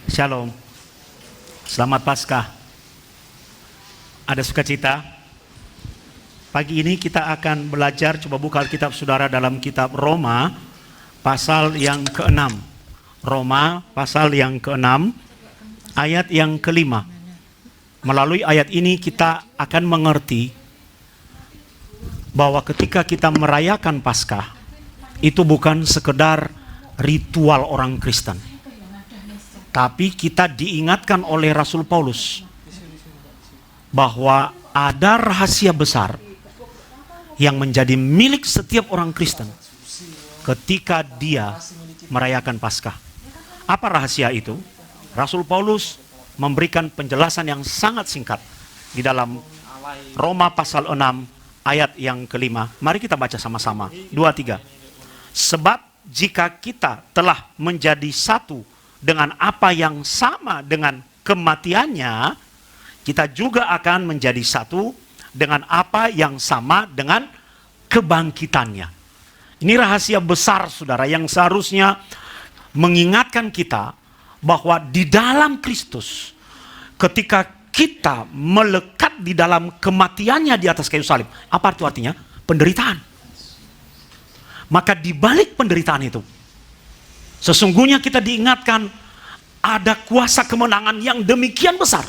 Shalom. Selamat Paskah. Ada sukacita? Pagi ini kita akan belajar, coba buka Alkitab saudara dalam kitab Roma pasal yang ke-6. Roma pasal yang ke-6 ayat yang ke-5. Melalui ayat ini kita akan mengerti bahwa ketika kita merayakan Paskah itu bukan sekedar ritual orang Kristen. Tapi kita diingatkan oleh Rasul Paulus bahwa ada rahasia besar yang menjadi milik setiap orang Kristen ketika dia merayakan Paskah. Apa rahasia itu? Rasul Paulus memberikan penjelasan yang sangat singkat di dalam Roma pasal 6 ayat yang ke-5. Mari kita baca sama-sama. 2, 3. Sebab jika kita telah menjadi satu dengan apa yang sama dengan kematiannya, kita juga akan menjadi satu dengan apa yang sama dengan kebangkitannya. Ini rahasia besar saudara yang seharusnya mengingatkan kita bahwa di dalam Kristus, ketika kita melekat di dalam kematiannya di atas kayu salib, apa itu artinya? Penderitaan. Maka di balik penderitaan itu, sesungguhnya kita diingatkan ada kuasa kemenangan yang demikian besar.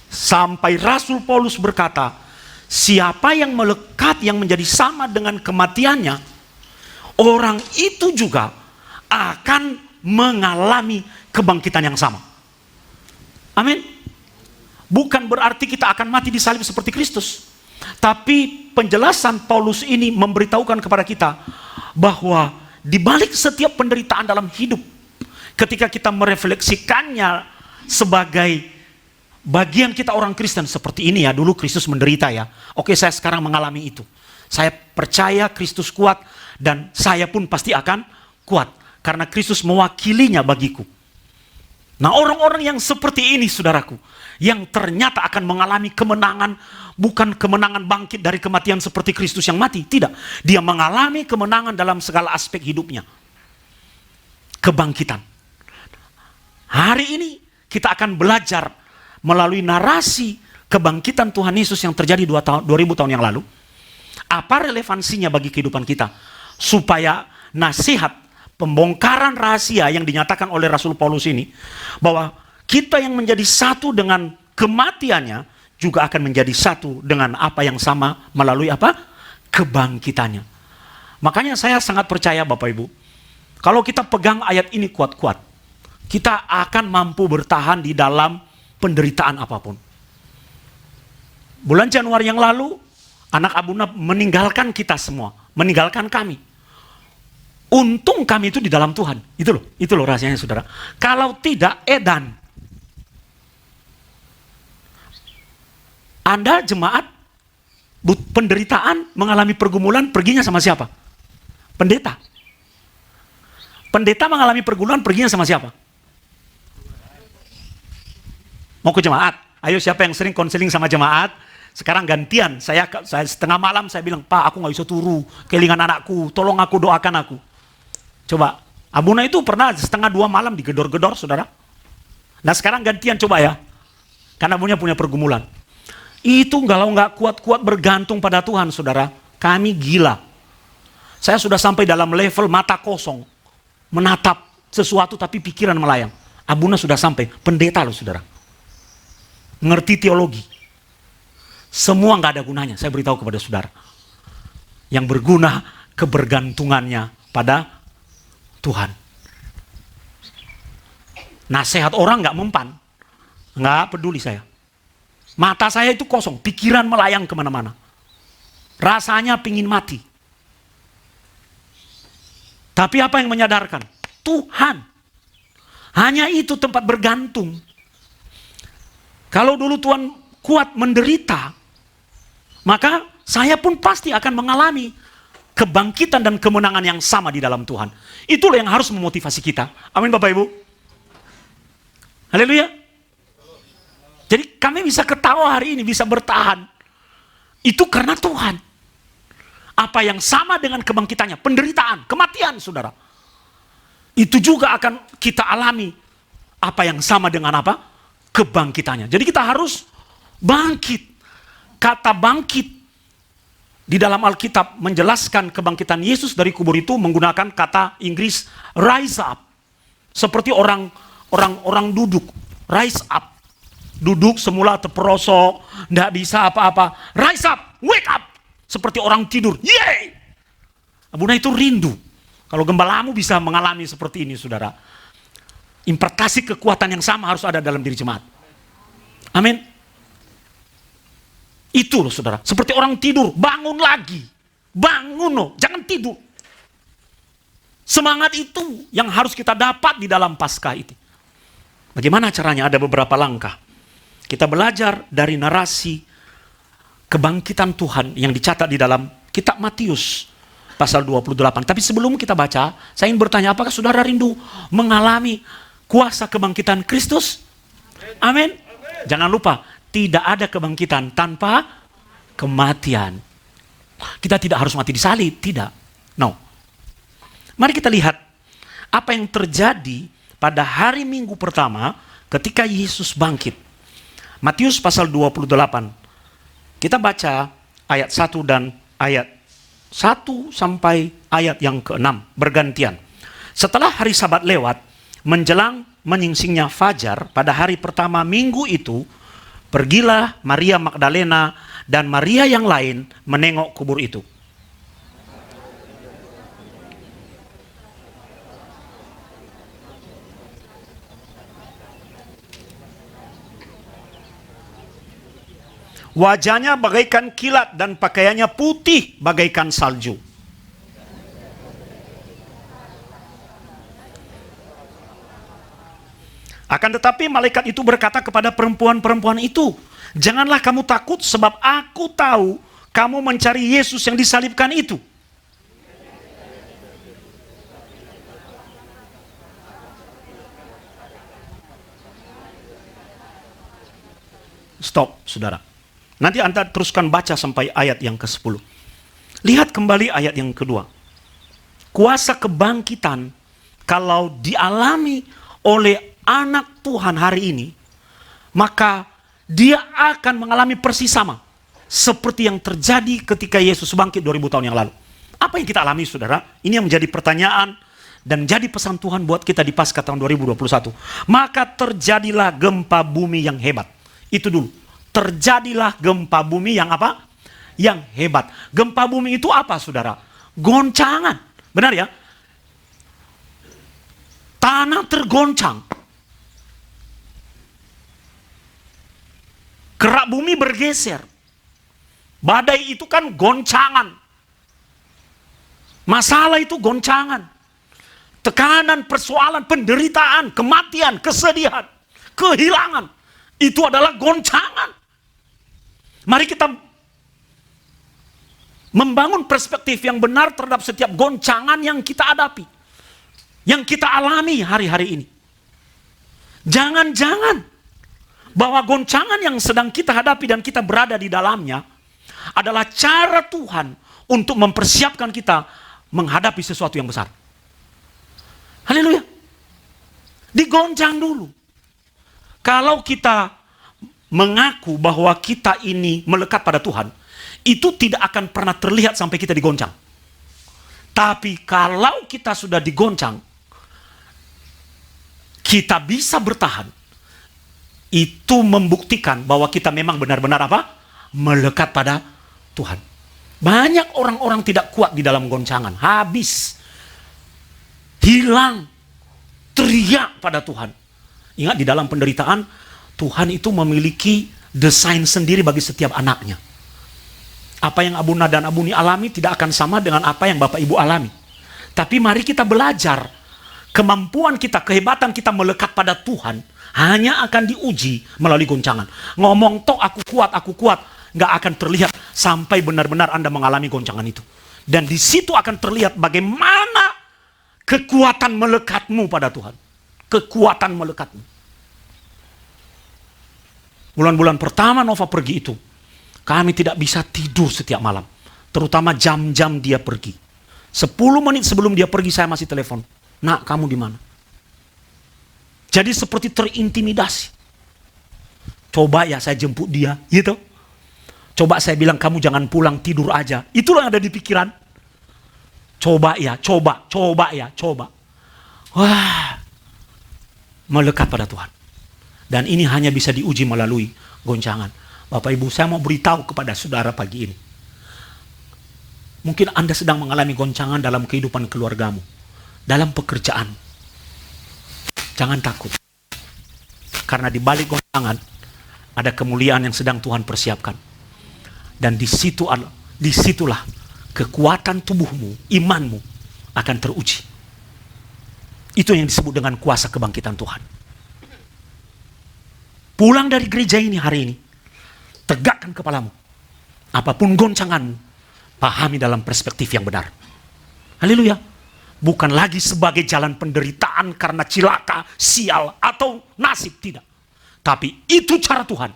Sampai Rasul Paulus berkata, siapa yang melekat yang menjadi sama dengan kematiannya, orang itu juga akan mengalami kebangkitan yang sama. Amin. Bukan berarti kita akan mati di salib seperti Kristus. Tapi penjelasan Paulus ini memberitahukan kepada kita bahwa di balik setiap penderitaan dalam hidup, ketika kita merefleksikannya sebagai bagian kita orang Kristen seperti ini ya, dulu Kristus menderita ya. Oke, saya sekarang mengalami itu. Saya percaya Kristus kuat dan saya pun pasti akan kuat karena Kristus mewakilinya bagiku. Nah, orang-orang yang seperti ini saudaraku, yang ternyata akan mengalami kemenangan, bukan kemenangan bangkit dari kematian seperti Kristus yang mati, tidak. Dia mengalami kemenangan dalam segala aspek hidupnya. Kebangkitan. Hari ini kita akan belajar melalui narasi kebangkitan Tuhan Yesus yang terjadi 2000 tahun yang lalu. Apa relevansinya bagi kehidupan kita? Supaya nasihat, pembongkaran rahasia yang dinyatakan oleh Rasul Paulus ini, bahwa kita yang menjadi satu dengan kematiannya juga akan menjadi satu dengan apa yang sama melalui apa? Kebangkitannya. Makanya saya sangat percaya Bapak Ibu, kalau kita pegang ayat ini kuat-kuat, kita akan mampu bertahan di dalam penderitaan apapun. Bulan Januari yang lalu, anak Abuna meninggalkan kita semua, meninggalkan kami. Untung kami itu di dalam Tuhan. Itu loh rahasianya saudara. Kalau tidak, edan. Anda jemaat, penderitaan, mengalami pergumulan, perginya sama siapa? Pendeta. Pendeta mengalami pergumulan, perginya sama siapa? Mau ke jemaat? Ayo, siapa yang sering konseling sama jemaat? Sekarang gantian, saya setengah malam saya bilang, Pak, aku gak bisa turu, kelingan anakku, tolong aku, doakan aku. Coba, Abuna itu pernah 1:30 malam digedor-gedor, saudara. Nah sekarang gantian coba ya, karena Abuna punya pergumulan. Itu kalau nggak kuat-kuat bergantung pada Tuhan, saudara, kami gila. Saya sudah sampai dalam level mata kosong, menatap sesuatu tapi pikiran melayang. Abuna sudah sampai, pendeta loh saudara. Ngerti teologi. Semua nggak ada gunanya, saya beritahu kepada saudara. Yang berguna kebergantungannya pada Tuhan. Nasihat orang nggak mempan, nggak peduli saya. Mata saya itu kosong, pikiran melayang kemana-mana. Rasanya pingin mati. Tapi apa yang menyadarkan? Tuhan. Hanya itu tempat bergantung. Kalau dulu Tuhan kuat menderita, maka saya pun pasti akan mengalami kebangkitan dan kemenangan yang sama di dalam Tuhan. Itulah yang harus memotivasi kita. Amin Bapak Ibu. Haleluya. Jadi kami bisa ketawa hari ini, bisa bertahan. Itu karena Tuhan. Apa yang sama dengan kebangkitannya, penderitaan, kematian saudara. Itu juga akan kita alami apa yang sama dengan apa? Kebangkitannya. Jadi kita harus bangkit. Kata bangkit di dalam Alkitab menjelaskan kebangkitan Yesus dari kubur itu menggunakan kata Inggris rise up. Seperti orang duduk, rise up. Duduk semula terperosok, tidak bisa apa-apa. Rise up, wake up. Seperti orang tidur. Yeay! Abuna itu rindu. Kalau gembalamu bisa mengalami seperti ini, saudara. Impartasi kekuatan yang sama harus ada dalam diri jemaat. Amin. Itu loh saudara, seperti orang tidur, bangun lagi. Bangun loh, jangan tidur. Semangat itu yang harus kita dapat di dalam Paskah itu. Bagaimana caranya? Ada beberapa langkah. Kita belajar dari narasi kebangkitan Tuhan yang dicatat di dalam kitab Matius pasal 28. Tapi sebelum kita baca, saya ingin bertanya, apakah saudara rindu mengalami kuasa kebangkitan Kristus? Amin. Jangan lupa, tidak ada kebangkitan tanpa kematian. Kita tidak harus mati di salib, tidak. No. Mari kita lihat apa yang terjadi pada hari Minggu pertama ketika Yesus bangkit. Matius pasal 28. Kita baca ayat 1 dan ayat 1 sampai ayat yang ke-6 bergantian. Setelah hari Sabat lewat, menjelang menyingsingnya fajar pada hari pertama minggu itu, pergilah Maria Magdalena dan Maria yang lain menengok kubur itu. Wajahnya bagaikan kilat dan pakaiannya putih bagaikan salju. Akan tetapi malaikat itu berkata kepada perempuan-perempuan itu, janganlah kamu takut sebab aku tahu kamu mencari Yesus yang disalibkan itu. Stop, saudara. Nanti Anda teruskan baca sampai ayat yang ke-10. Lihat kembali ayat yang kedua. Kuasa kebangkitan kalau dialami oleh anak Tuhan hari ini, maka dia akan mengalami persis sama seperti yang terjadi ketika Yesus bangkit 2000 tahun yang lalu. Apa yang kita alami, saudara? Ini yang menjadi pertanyaan dan jadi pesan Tuhan buat kita di Paskah tahun 2021. Maka terjadilah gempa bumi yang hebat. Itu dulu. Terjadilah gempa bumi yang apa? Yang hebat. Gempa bumi itu apa, saudara? Goncangan. Benar ya? Tanah tergoncang. Kerak bumi bergeser. Badai itu kan goncangan. Masalah itu goncangan. Tekanan, persoalan, penderitaan, kematian, kesedihan, kehilangan. Itu adalah goncangan. Mari kita membangun perspektif yang benar terhadap setiap goncangan yang kita hadapi. Yang kita alami hari-hari ini. Jangan-jangan bahwa goncangan yang sedang kita hadapi dan kita berada di dalamnya adalah cara Tuhan untuk mempersiapkan kita menghadapi sesuatu yang besar. Haleluya. Digoncang dulu. Kalau kita mengaku bahwa kita ini melekat pada Tuhan, itu tidak akan pernah terlihat sampai kita digoncang. Tapi kalau kita sudah digoncang, kita bisa bertahan. Itu membuktikan bahwa kita memang benar-benar apa? Melekat pada Tuhan. Banyak orang-orang tidak kuat di dalam goncangan. Habis. Hilang. Teriak pada Tuhan. Ingat, di dalam penderitaan, Tuhan itu memiliki desain sendiri bagi setiap anaknya. Apa yang Abuna dan Abuni alami tidak akan sama dengan apa yang Bapak Ibu alami. Tapi mari kita belajar. Kemampuan kita, kehebatan kita melekat pada Tuhan hanya akan diuji melalui goncangan. Ngomong tok aku kuat, nggak akan terlihat sampai benar-benar Anda mengalami goncangan itu. Dan di situ akan terlihat bagaimana kekuatan melekatmu pada Tuhan. Kekuatan melekatmu. Bulan-bulan pertama Nova pergi itu, kami tidak bisa tidur setiap malam. Terutama jam-jam dia pergi. 10 menit sebelum dia pergi saya masih telepon. Nak, kamu di mana? Jadi seperti terintimidasi. Coba ya saya jemput dia, gitu. Coba saya bilang kamu jangan pulang, tidur aja. Itulah yang ada di pikiran. Coba ya, coba. Wah, melekat pada Tuhan. Dan ini hanya bisa diuji melalui goncangan. Bapak Ibu, saya mau beritahu kepada saudara pagi ini. Mungkin Anda sedang mengalami goncangan dalam kehidupan keluargamu, dalam pekerjaan. Jangan takut. Karena di balik goncangan ada kemuliaan yang sedang Tuhan persiapkan. Dan disitulah kekuatan tubuhmu, imanmu akan teruji. Itu yang disebut dengan kuasa kebangkitan Tuhan. Pulang dari gereja ini hari ini, tegakkan kepalamu. Apapun goncanganmu, pahami dalam perspektif yang benar. Haleluya. Bukan lagi sebagai jalan penderitaan karena cilaka, sial, atau nasib, tidak. Tapi itu cara Tuhan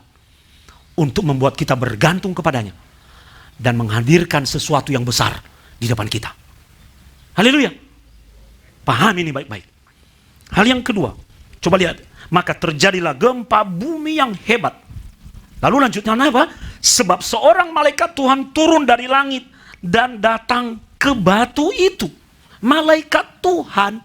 untuk membuat kita bergantung kepadanya dan menghadirkan sesuatu yang besar di depan kita. Haleluya. Pahami ini baik-baik. Hal yang kedua, coba lihat. Maka terjadilah gempa bumi yang hebat. Lalu lanjutnya apa? Sebab seorang malaikat Tuhan turun dari langit dan datang ke batu itu. Malaikat Tuhan.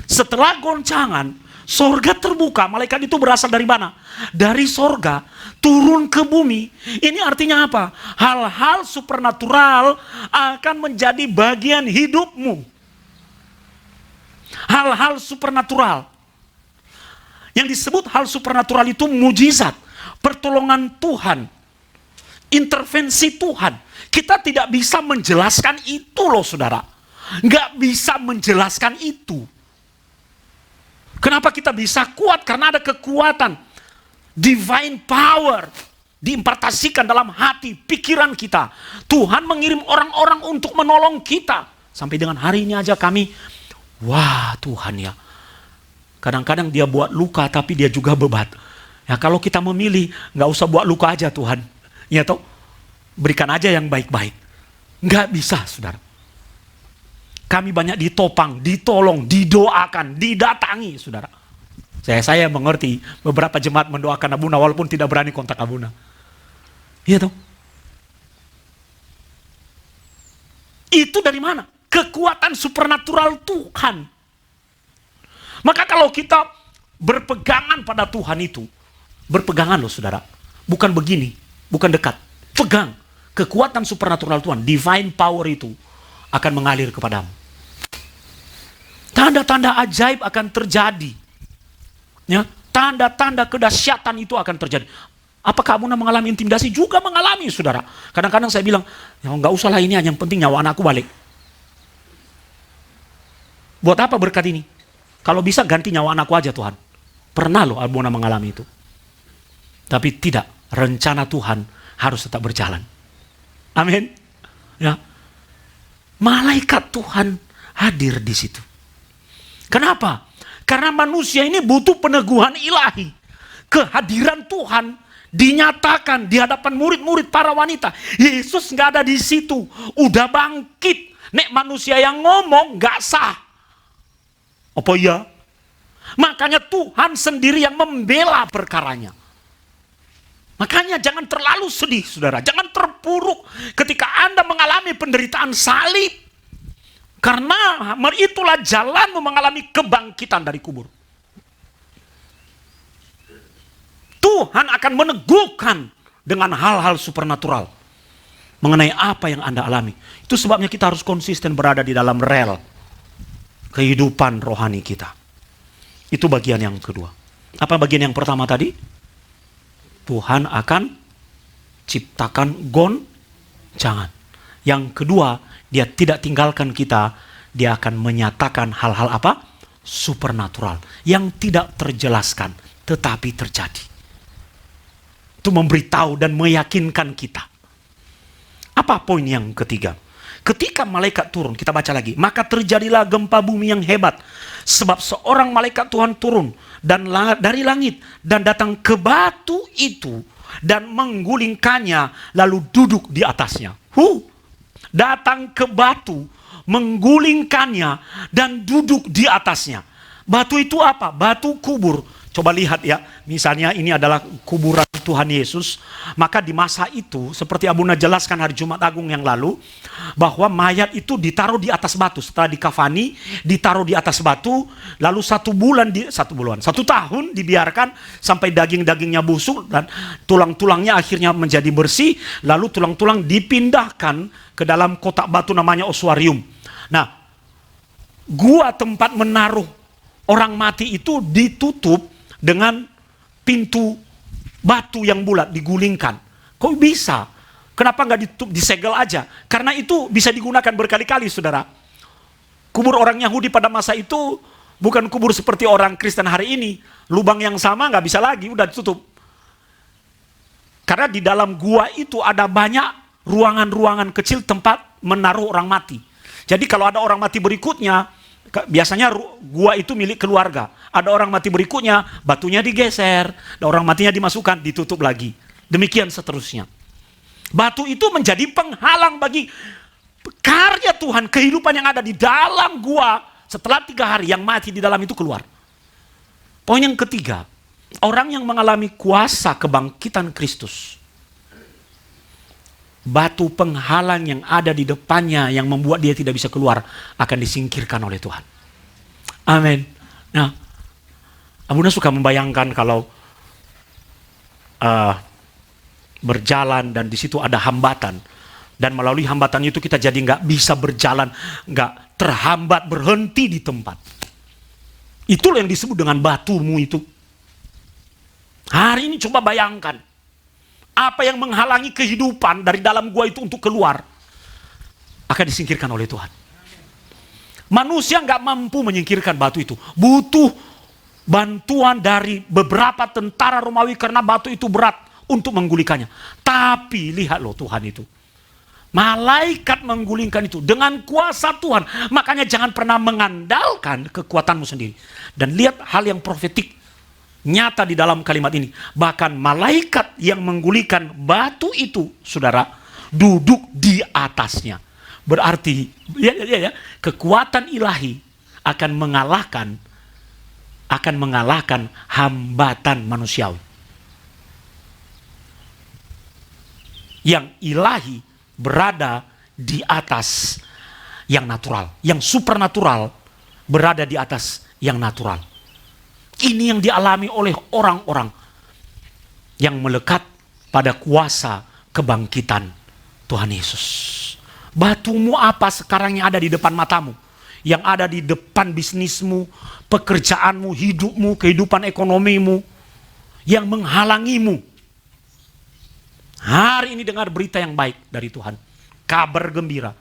Setelah goncangan, sorga terbuka. Malaikat itu berasal dari mana? Dari sorga turun ke bumi. Ini artinya apa? Hal-hal supernatural akan menjadi bagian hidupmu. Hal-hal supernatural. Yang disebut hal supernatural itu mujizat, pertolongan Tuhan, intervensi Tuhan. Kita tidak bisa menjelaskan itu loh saudara. Nggak bisa menjelaskan itu. Kenapa kita bisa kuat? Karena ada kekuatan. Divine power diimpartasikan dalam hati, pikiran kita. Tuhan mengirim orang-orang untuk menolong kita. Sampai dengan hari ini aja kami, wah Tuhan ya. Kadang-kadang dia buat luka tapi dia juga bebat. Ya kalau kita memilih, nggak usah buat luka aja Tuhan. Ya toh, berikan aja yang baik-baik. Nggak bisa saudara. Kami banyak ditopang, ditolong, didoakan, didatangi saudara. Saya mengerti beberapa jemaat mendoakan Abuna walaupun tidak berani kontak Abuna. Iya toh. Itu dari mana? Kekuatan supernatural Tuhan. Maka kalau kita berpegangan pada Tuhan itu, berpegangan loh saudara. Bukan begini, bukan dekat. Pegang. Kekuatan supernatural Tuhan, divine power itu akan mengalir kepadamu. Tanda-tanda ajaib akan terjadi. Ya, tanda-tanda kedahsyatan itu akan terjadi. Apakah Abuna mengalami intimidasi? Juga mengalami saudara. Kadang-kadang saya bilang, ya nggak usah lah ini, yang penting nyawa anakku balik. Buat apa berkat ini? Kalau bisa ganti nyawa anakku aja Tuhan. Pernah loh Abuna mengalami itu. Tapi tidak, rencana Tuhan harus tetap berjalan. Amin. Ya. Malaikat Tuhan hadir di situ. Kenapa? Karena manusia ini butuh peneguhan ilahi. Kehadiran Tuhan dinyatakan di hadapan murid-murid para wanita. Yesus nggak ada di situ. Udah bangkit. Nek manusia yang ngomong nggak sah. Apa iya? Makanya Tuhan sendiri yang membela perkaranya. Makanya jangan terlalu sedih saudara. Jangan terpuruk ketika Anda mengalami penderitaan salib. Karena itulah jalanmu mengalami kebangkitan dari kubur. Tuhan akan meneguhkan dengan hal-hal supernatural. Mengenai apa yang Anda alami. Itu sebabnya kita harus konsisten berada di dalam rel kehidupan rohani kita. Itu bagian yang kedua. Apa bagian yang pertama tadi? Tuhan akan ciptakan goncangan. Yang kedua, dia tidak tinggalkan kita, dia akan menyatakan hal-hal apa? Supernatural. Yang tidak terjelaskan, tetapi terjadi. Itu memberitahu dan meyakinkan kita. Apa poin yang ketiga? Ketika malaikat turun, kita baca lagi. Maka terjadilah gempa bumi yang hebat. Sebab seorang malaikat Tuhan turun dari langit dan datang ke batu itu dan menggulingkannya lalu duduk di atasnya. Datang ke batu, menggulingkannya dan duduk di atasnya. Batu itu apa? Batu kubur. Coba lihat ya, misalnya ini adalah kuburan Tuhan Yesus. Maka di masa itu, seperti Abuna jelaskan hari Jumat Agung yang lalu, bahwa mayat itu ditaruh di atas batu. Setelah dikafani, ditaruh di atas batu, lalu satu tahun dibiarkan sampai daging-dagingnya busuk dan tulang-tulangnya akhirnya menjadi bersih. Lalu tulang-tulang dipindahkan ke dalam kotak batu namanya ossuarium. Nah, gua tempat menaruh orang mati itu ditutup dengan pintu batu yang bulat digulingkan. Kok bisa? Kenapa nggak ditutup, disegel aja? Karena itu bisa digunakan berkali-kali, saudara. Kubur orang Yahudi pada masa itu bukan kubur seperti orang Kristen hari ini. Lubang yang sama nggak bisa lagi, udah ditutup. Karena di dalam gua itu ada banyak ruangan-ruangan kecil tempat menaruh orang mati. Jadi kalau ada orang mati berikutnya, biasanya gua itu milik keluarga. Ada orang mati berikutnya, batunya digeser, ada orang matinya dimasukkan, ditutup lagi. Demikian seterusnya. Batu itu menjadi penghalang bagi karya Tuhan, kehidupan yang ada di dalam gua. Setelah 3 hari yang mati di dalam itu keluar. Poin yang ketiga, orang yang mengalami kuasa kebangkitan Kristus, batu penghalang yang ada di depannya yang membuat dia tidak bisa keluar akan disingkirkan oleh Tuhan. Amin. Nah, Abuna suka membayangkan kalau berjalan dan di situ ada hambatan, dan melalui hambatan itu kita jadi nggak bisa berjalan, nggak terhambat, berhenti di tempat. Itulah yang disebut dengan batumu itu. Hari ini coba bayangkan, apa yang menghalangi kehidupan dari dalam gua itu untuk keluar akan disingkirkan oleh Tuhan. Manusia nggak mampu menyingkirkan batu itu. Butuh bantuan dari beberapa tentara Romawi karena batu itu berat untuk menggulingkannya. Tapi lihat loh Tuhan itu. Malaikat menggulingkan itu dengan kuasa Tuhan. Makanya jangan pernah mengandalkan kekuatanmu sendiri. Dan lihat hal yang profetik nyata di dalam kalimat ini. Bahkan malaikat yang menggulingkan batu itu, saudara, duduk di atasnya. Berarti kekuatan ilahi akan mengalahkan hambatan manusiawi. Yang ilahi berada di atas yang natural, yang supernatural berada di atas yang natural. Ini yang dialami oleh orang-orang yang melekat pada kuasa kebangkitan Tuhan Yesus. Batumu apa sekarang yang ada di depan matamu? Yang ada di depan bisnismu, pekerjaanmu, hidupmu, kehidupan ekonomimu, yang menghalangimu. Hari ini dengar berita yang baik dari Tuhan. Kabar gembira.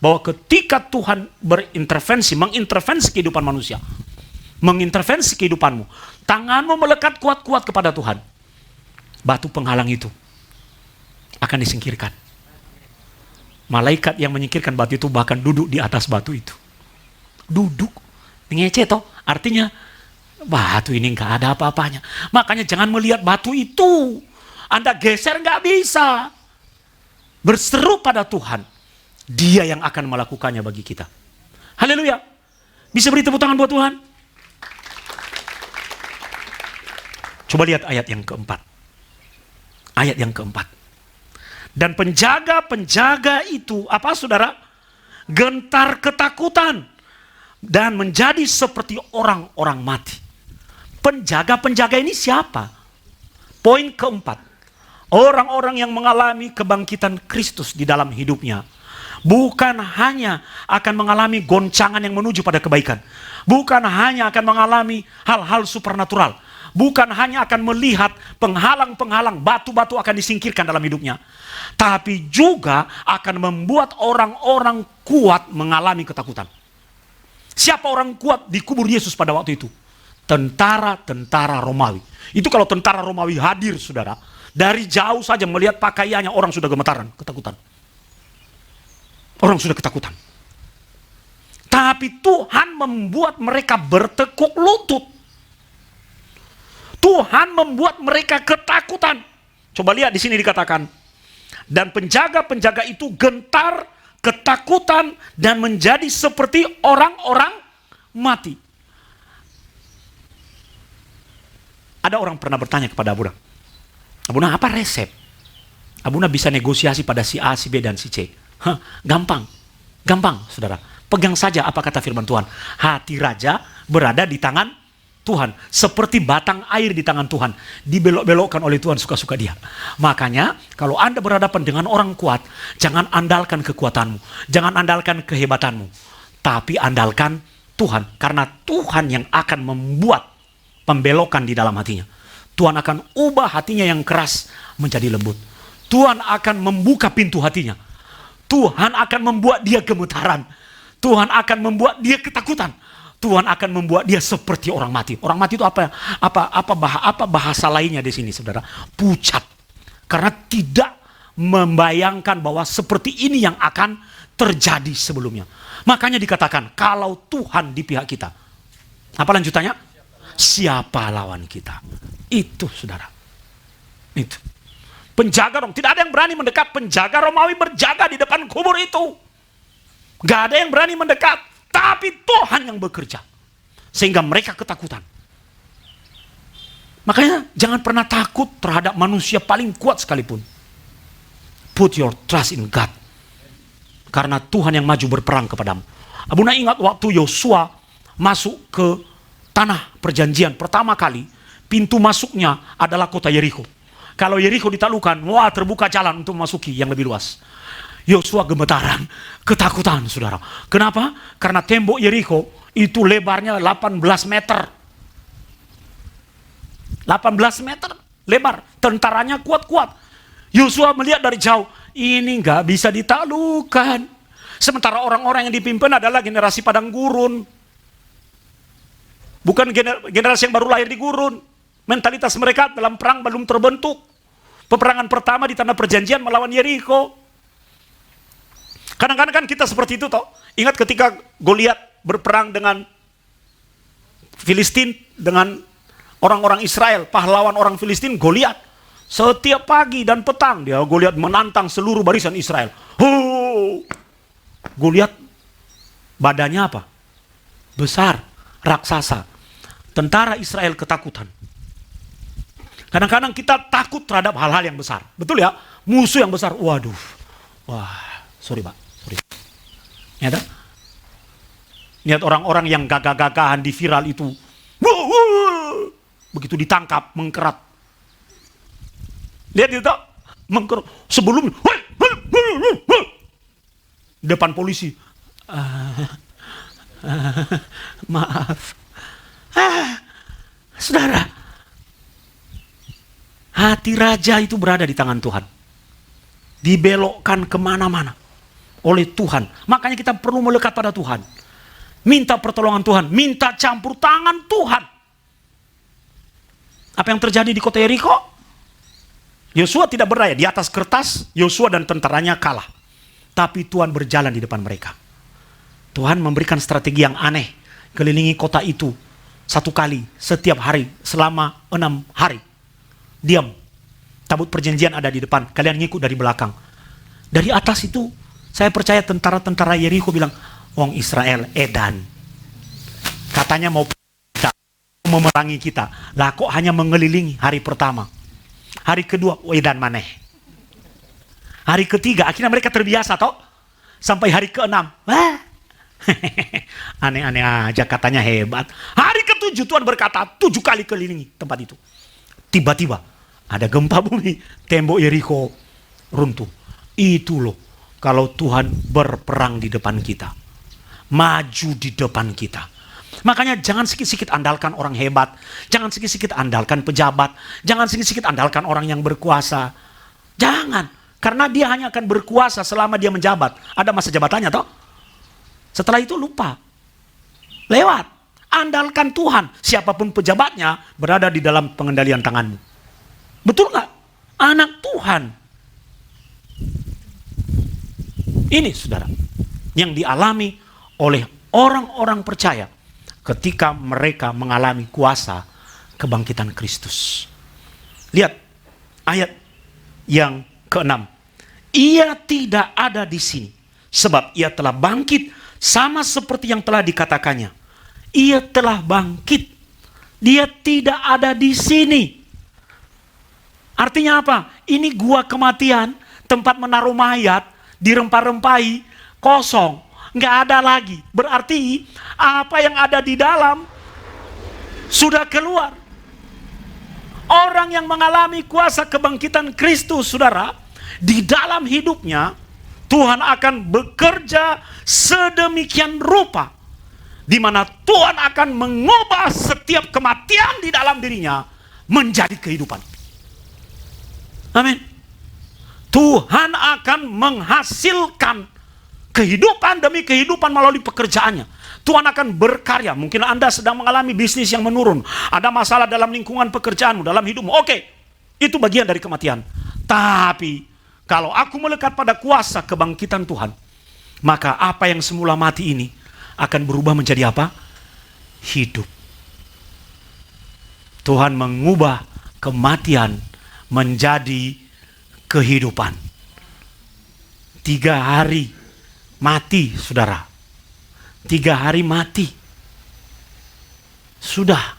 Bahwa ketika Tuhan mengintervensi kehidupan manusia, mengintervensi kehidupanmu, tanganmu melekat kuat-kuat kepada Tuhan, batu penghalang itu akan disingkirkan. Malaikat yang menyingkirkan batu itu bahkan duduk di atas batu itu. Duduk, ngece toh, artinya batu ini nggak ada apa-apanya. Makanya jangan melihat batu itu, Anda geser nggak bisa. Berseru pada Tuhan, Dia yang akan melakukannya bagi kita. Haleluya. Bisa beri tepuk tangan buat Tuhan. Coba lihat ayat yang keempat. Ayat yang keempat. Dan penjaga-penjaga itu, apa saudara? Gentar ketakutan dan menjadi seperti orang-orang mati. Penjaga-penjaga ini siapa? Poin keempat. Orang-orang yang mengalami kebangkitan Kristus di dalam hidupnya bukan hanya akan mengalami goncangan yang menuju pada kebaikan. Bukan hanya akan mengalami hal-hal supernatural. Bukan hanya akan melihat penghalang-penghalang, batu-batu akan disingkirkan dalam hidupnya. Tapi juga akan membuat orang-orang kuat mengalami ketakutan. Siapa orang kuat di kubur Yesus pada waktu itu? Tentara-tentara Romawi. Itu kalau tentara Romawi hadir, saudara, dari jauh saja melihat pakaiannya orang sudah gemetaran, ketakutan. Orang sudah ketakutan. Tapi Tuhan membuat mereka bertekuk lutut. Tuhan membuat mereka ketakutan. Coba lihat di sini dikatakan, dan penjaga-penjaga itu gentar, ketakutan, dan menjadi seperti orang-orang mati. Ada orang pernah bertanya kepada Abuna, Abuna apa resep? Abuna bisa negosiasi pada si A, si B, dan si C. Gampang, gampang saudara. Pegang saja apa kata firman Tuhan. Hati raja berada di tangan Tuhan. Seperti batang air di tangan Tuhan. Dibelok-belokkan oleh Tuhan suka-suka dia. Makanya kalau Anda berhadapan dengan orang kuat, jangan andalkan kekuatanmu. Jangan andalkan kehebatanmu. Tapi andalkan Tuhan. Karena Tuhan yang akan membuat pembelokan di dalam hatinya. Tuhan akan ubah hatinya yang keras menjadi lembut. Tuhan akan membuka pintu hatinya. Tuhan akan membuat dia gemetaran. Tuhan akan membuat dia ketakutan. Tuhan akan membuat dia seperti orang mati. Orang mati itu apa bahasa lainnya di sini, saudara? Pucat. Karena tidak membayangkan bahwa seperti ini yang akan terjadi sebelumnya. Makanya dikatakan, kalau Tuhan di pihak kita. Apa lanjutannya? Siapa lawan kita? Itu, saudara. Itu. Penjaga Romawi, tidak ada yang berani mendekat. Penjaga Romawi berjaga di depan kubur itu. Gak ada yang berani mendekat. Tapi Tuhan yang bekerja. Sehingga mereka ketakutan. Makanya jangan pernah takut terhadap manusia paling kuat sekalipun. Put your trust in God. Karena Tuhan yang maju berperang kepadamu. Abuna ingat waktu Yosua masuk ke tanah perjanjian pertama kali, pintu masuknya adalah kota Yeriko. Kalau Yeriko ditaklukkan, wah terbuka jalan untuk memasuki yang lebih luas. Yosua gemetaran, ketakutan saudara. Kenapa? Karena tembok Yeriko itu lebarnya 18 meter. 18 meter lebar. Tentaranya kuat-kuat. Yosua melihat dari jauh, ini nggak bisa ditaklukkan. Sementara orang-orang yang dipimpin adalah generasi padang gurun. Bukan generasi yang baru lahir di gurun. Mentalitas mereka dalam perang belum terbentuk. Peperangan pertama di tanah perjanjian melawan Yeriko. Kadang-kadang kan kita seperti itu toh. Ingat ketika Goliat berperang dengan Filistin, dengan orang-orang Israel, pahlawan orang Filistin, Goliat. Setiap pagi dan petang dia Goliat menantang seluruh barisan Israel. Goliat badannya apa? Besar, raksasa. Tentara Israel ketakutan. Kadang-kadang kita takut terhadap hal-hal yang besar. Betul ya? Musuh yang besar. Waduh. Wah, sorry Pak. Sorry. Lihat orang-orang yang gagah-gagahan di viral itu. Begitu ditangkap, mengkerat. Lihat itu, mengkerat. Sebelum depan polisi. Maaf. Saudara, hati raja itu berada di tangan Tuhan. Dibelokkan kemana-mana oleh Tuhan. Makanya kita perlu melekat pada Tuhan. Minta pertolongan Tuhan. Minta campur tangan Tuhan. Apa yang terjadi di kota Yeriko? Yosua tidak berdaya. Di atas kertas, Yosua dan tentaranya kalah. Tapi Tuhan berjalan di depan mereka. Tuhan memberikan strategi yang aneh. Kelilingi kota itu satu kali setiap hari selama 6 hari. Diam. Tabut perjanjian ada di depan. Kalian ngikut dari belakang. Dari atas itu saya percaya tentara-tentara Yeriko bilang, wong Israel edan. Katanya mau memerangi kita. Lah kok hanya mengelilingi hari pertama. Hari kedua edan maneh. Hari ketiga akhirnya mereka terbiasa toh. Sampai hari ke-6. Wah. Aneh-aneh aja, katanya hebat. Hari ke-7 Tuhan berkata 7 kali kelilingi tempat itu. Tiba-tiba ada gempa bumi, tembok Yeriko runtuh. Itu loh, kalau Tuhan berperang di depan kita, maju di depan kita. Makanya jangan sikit-sikit andalkan orang hebat, jangan sikit-sikit andalkan pejabat, jangan sikit-sikit andalkan orang yang berkuasa. Jangan, karena dia hanya akan berkuasa selama dia menjabat. Ada masa jabatannya toh. Setelah itu lupa. Lewat. Andalkan Tuhan. Siapapun pejabatnya berada di dalam pengendalian tanganmu. Betul nggak? Anak Tuhan. Ini saudara. Yang dialami oleh orang-orang percaya. Ketika mereka mengalami kuasa kebangkitan Kristus. Lihat. Ayat yang ke-6. Ia tidak ada di sini. Sebab ia telah bangkit. Sama seperti yang telah dikatakannya. Ia telah bangkit Dia tidak ada di sini. Artinya apa? Ini gua kematian, tempat menaruh mayat, dirempah-rempahi, kosong. Nggak ada lagi. Berarti apa yang ada di dalam sudah keluar. Orang yang mengalami kuasa kebangkitan Kristus, saudara, di dalam hidupnya, Tuhan akan bekerja sedemikian rupa, di mana Tuhan akan mengubah setiap kematian di dalam dirinya menjadi kehidupan. Amin. Tuhan akan menghasilkan kehidupan demi kehidupan melalui pekerjaannya. Tuhan akan berkarya. Mungkin Anda sedang mengalami bisnis yang menurun, ada masalah dalam lingkungan pekerjaanmu, dalam hidupmu. Oke, itu bagian dari kematian. Tapi kalau aku melekat pada kuasa kebangkitan Tuhan, maka apa yang semula mati ini akan berubah menjadi apa? Hidup. Tuhan mengubah kematian menjadi kehidupan. 3 hari mati, saudara. 3 hari mati. Sudah.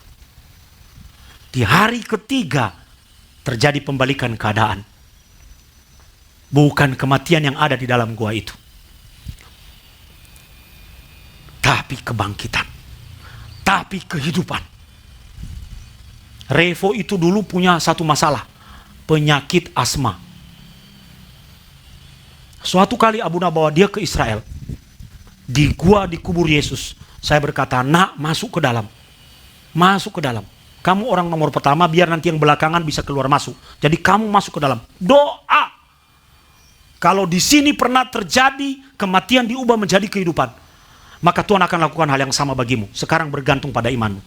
Di hari ketiga terjadi pembalikan keadaan. Bukan kematian yang ada di dalam gua itu, tapi kebangkitan, tapi kehidupan. Revo itu dulu punya satu masalah, penyakit asma. Suatu kali Abuna bawa dia ke Israel, di gua dikubur Yesus. Saya berkata, nak, masuk ke dalam. Masuk ke dalam. Kamu orang nomor pertama, biar nanti yang belakangan bisa keluar masuk. Jadi kamu masuk ke dalam. Doa. Kalau di sini pernah terjadi kematian diubah menjadi kehidupan, maka Tuhan akan lakukan hal yang sama bagimu. Sekarang bergantung pada imanmu.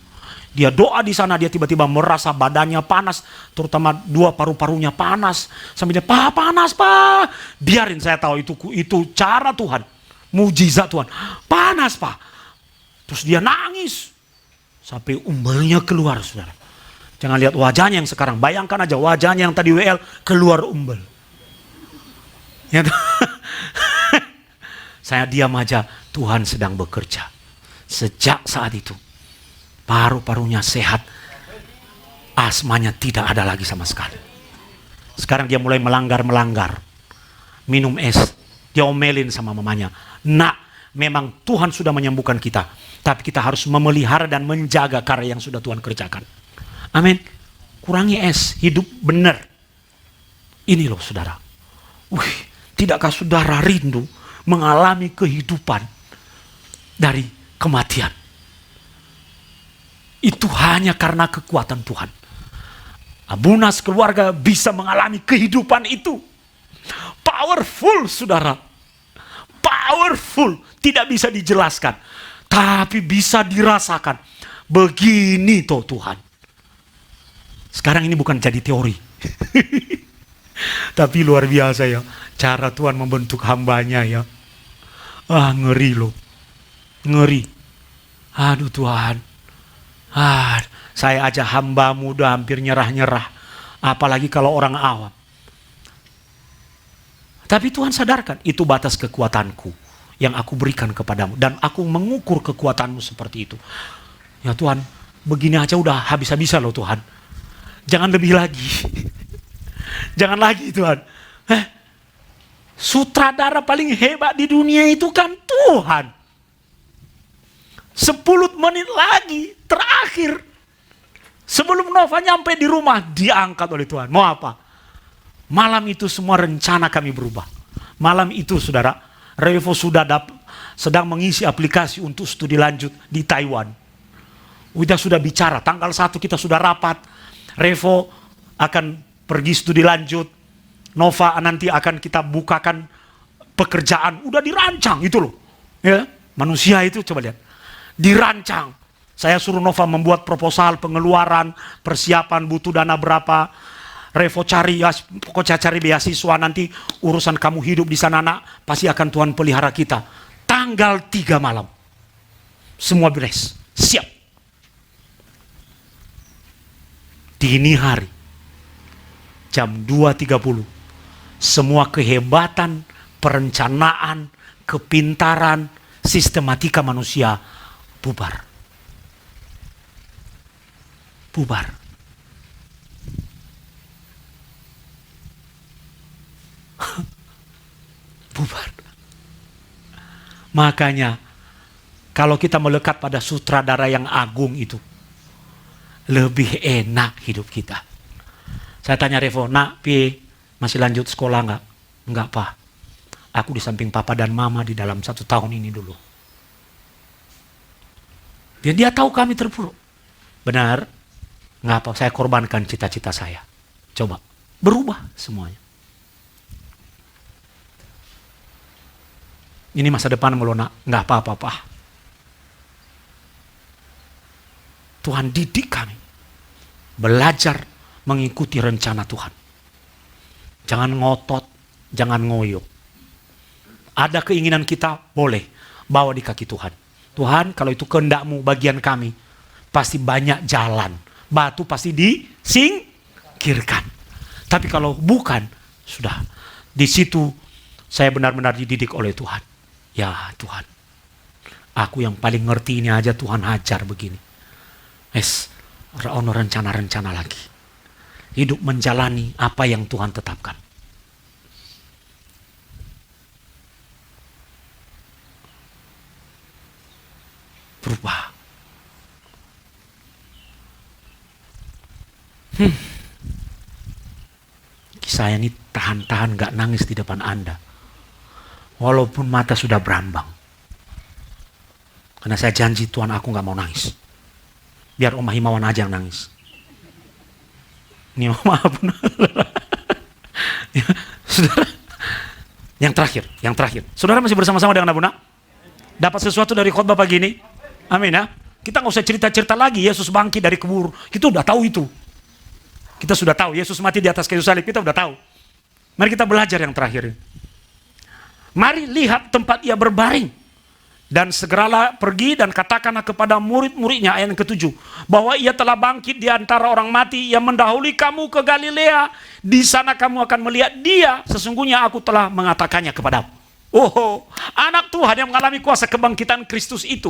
Dia doa di sana, dia tiba-tiba merasa badannya panas, terutama 2 paru-parunya panas. Sampai dia, "Pak, panas, Pak." Biarin, saya tahu itu cara Tuhan, mujizat Tuhan. Panas, Pak. Terus dia nangis sampai umbelnya keluar, saudara. Jangan lihat wajahnya yang sekarang, bayangkan aja wajahnya yang tadi WL keluar umbel. Ya, saya diam aja, Tuhan sedang bekerja. Sejak saat itu paru-parunya sehat, asmanya tidak ada lagi sama sekali. Sekarang dia mulai melanggar, minum es. Dia omelin sama mamanya, "Nak, memang Tuhan sudah menyembuhkan kita, tapi kita harus memelihara dan menjaga karya yang sudah Tuhan kerjakan." Amin. Kurangi es, hidup benar. Ini loh, saudara. Tidakkah saudara rindu mengalami kehidupan dari kematian? Itu hanya karena kekuatan Tuhan. Abuna keluarga bisa mengalami kehidupan itu. Powerful, saudara. Powerful. Tidak bisa dijelaskan, tapi bisa dirasakan. Begini toh Tuhan. Sekarang ini bukan jadi teori. Tapi luar biasa ya, cara Tuhan membentuk hambanya ya. Ngeri loh. Ngeri. Aduh Tuhan. Saya aja hamba muda hampir nyerah-nyerah. Apalagi kalau orang awam. Tapi Tuhan sadarkan, itu batas kekuatanku yang aku berikan kepadamu. Dan aku mengukur kekuatanmu seperti itu. Ya Tuhan, begini aja udah habis-habisan loh Tuhan. Jangan lebih lagi. Jangan lagi Tuhan. Sutradara paling hebat di dunia itu kan Tuhan. 10 menit lagi terakhir sebelum Nova nyampe di rumah, diangkat oleh Tuhan. Mau apa? Malam itu semua rencana kami berubah. Malam itu saudara, Revo sedang mengisi aplikasi untuk studi lanjut di Taiwan. Kita sudah bicara, tanggal 1 kita sudah rapat. Revo akan pergi studi lanjut, Nova nanti akan kita bukakan pekerjaan. Udah dirancang itu loh. Ya, manusia itu coba lihat. Dirancang. Saya suruh Nova membuat proposal, pengeluaran, persiapan, butuh dana berapa. Revo cari beasiswa, nanti urusan kamu hidup di sana nak, pasti akan Tuhan pelihara kita. Tanggal 3 malam. Semua beres, siap. Dini hari, jam 2.30, semua kehebatan, perencanaan, kepintaran, sistematika manusia bubar. bubar. Bubar. Makanya kalau kita melekat pada sutradara yang agung itu, lebih enak hidup kita. Saya tanya Revo, nak, Pi, masih lanjut sekolah nggak? Enggak, Pak. Aku di samping papa dan mama di dalam 1 tahun ini dulu. Dan dia tahu kami terpuruk. Benar, nggak apa, saya korbankan cita-cita saya. Coba, berubah semuanya. Ini masa depan melunak, nggak apa-apa, Pak. Tuhan didik kami. Belajar mengikuti rencana Tuhan. Jangan ngotot, jangan ngoyo. Ada keinginan kita, boleh. Bawa di kaki Tuhan. Tuhan, kalau itu kehendak-Mu bagian kami, pasti banyak jalan. Batu pasti disingkirkan. Tapi kalau bukan, sudah. Di situ saya benar-benar dididik oleh Tuhan. Ya Tuhan, aku yang paling ngerti ini aja Tuhan hajar begini. Ono rencana-rencana lagi. Hidup menjalani apa yang Tuhan tetapkan. Berubah. Saya ini tahan-tahan gak nangis di depan Anda. Walaupun mata sudah berambang. Karena saya janji Tuhan aku gak mau nangis. Biar Om Himawan aja yang nangis. Ini maaf. Ya, saudara. Yang terakhir. Saudara masih bersama-sama dengan Abuna? Dapat sesuatu dari khotbah pagi ini? Amin ya. Kita gak usah cerita-cerita lagi Yesus bangkit dari kubur. Kita udah tahu itu. Kita sudah tahu Yesus mati di atas kayu salib. Kita udah tahu. Mari kita belajar yang terakhir. Mari lihat tempat ia berbaring. Dan segeralah pergi dan katakanlah kepada murid-muridnya, ayat yang ke-7. Bahwa ia telah bangkit di antara orang mati. Ia mendahului kamu ke Galilea. Di sana kamu akan melihat dia. Sesungguhnya aku telah mengatakannya kepadamu. Oh, anak Tuhan yang mengalami kuasa kebangkitan Kristus itu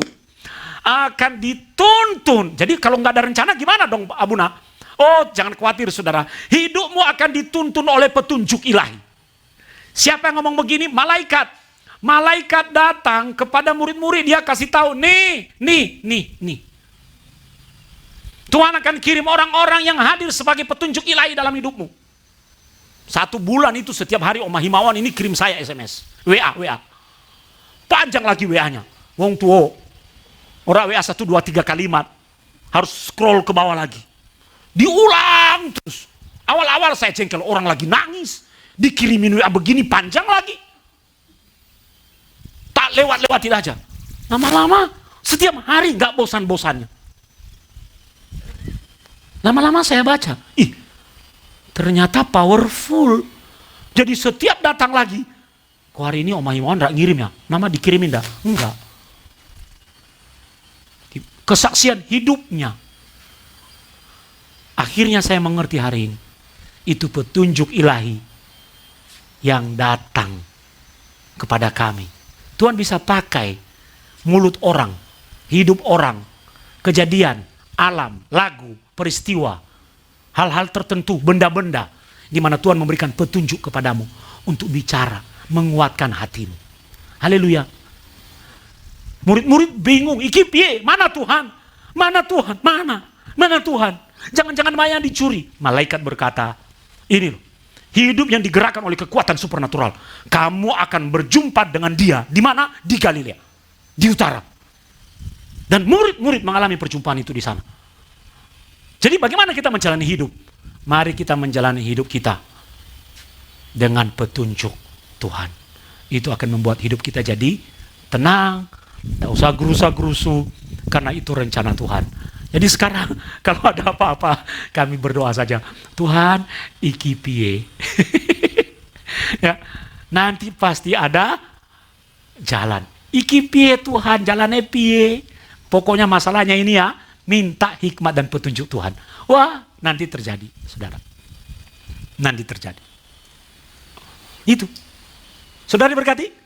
akan dituntun. Jadi kalau nggak ada rencana gimana dong Abuna? Oh, jangan khawatir saudara. Hidupmu akan dituntun oleh petunjuk ilahi. Siapa yang ngomong begini? Malaikat. Malaikat datang kepada murid-murid. Dia kasih tahu, nih. Tuhan akan kirim orang-orang yang hadir sebagai petunjuk ilahi dalam hidupmu. 1 bulan itu setiap hari Om Himawan ini kirim saya SMS. WA. Panjang lagi WA-nya. Wong tua. Orang WA 1, 2, 3 kalimat. Harus scroll ke bawah lagi. Diulang terus. Awal-awal saya jengkel. Orang lagi nangis. Dikirimin WA begini panjang lagi. Tak lewat-lewatin aja. Lama-lama setiap hari gak bosan-bosannya. Lama-lama saya baca. Ternyata powerful. Jadi setiap datang lagi. Kok hari ini Om Himawan gak ngirim ya? Nama dikirimin dah? Enggak. Kesaksian hidupnya. Akhirnya saya mengerti hari ini. Itu petunjuk ilahi yang datang kepada kami. Tuhan bisa pakai mulut orang, hidup orang, kejadian, alam, lagu, peristiwa, hal-hal tertentu, benda-benda, di mana Tuhan memberikan petunjuk kepadamu untuk bicara, menguatkan hatimu. Haleluya. Murid-murid bingung, iki piye? Mana Tuhan? Mana Tuhan? Mana Tuhan? Jangan-jangan Maya dicuri. Malaikat berkata, ini loh. Hidup yang digerakkan oleh kekuatan supernatural. Kamu akan berjumpa dengan dia. Di mana? Di Galilea. Di utara. Dan murid-murid mengalami perjumpaan itu di sana. Jadi bagaimana kita menjalani hidup? Mari kita menjalani hidup kita dengan petunjuk Tuhan. Itu akan membuat hidup kita jadi tenang. Tidak usah gerusa-gerusu. Karena itu rencana Tuhan. Jadi sekarang kalau ada apa-apa kami berdoa saja. Tuhan iki piye. Ya, nanti pasti ada jalan. Iki piye Tuhan, jalannya piye. Pokoknya masalahnya ini ya, minta hikmat dan petunjuk Tuhan. Wah, nanti terjadi, saudara. Nanti terjadi. Itu. Saudara diberkati?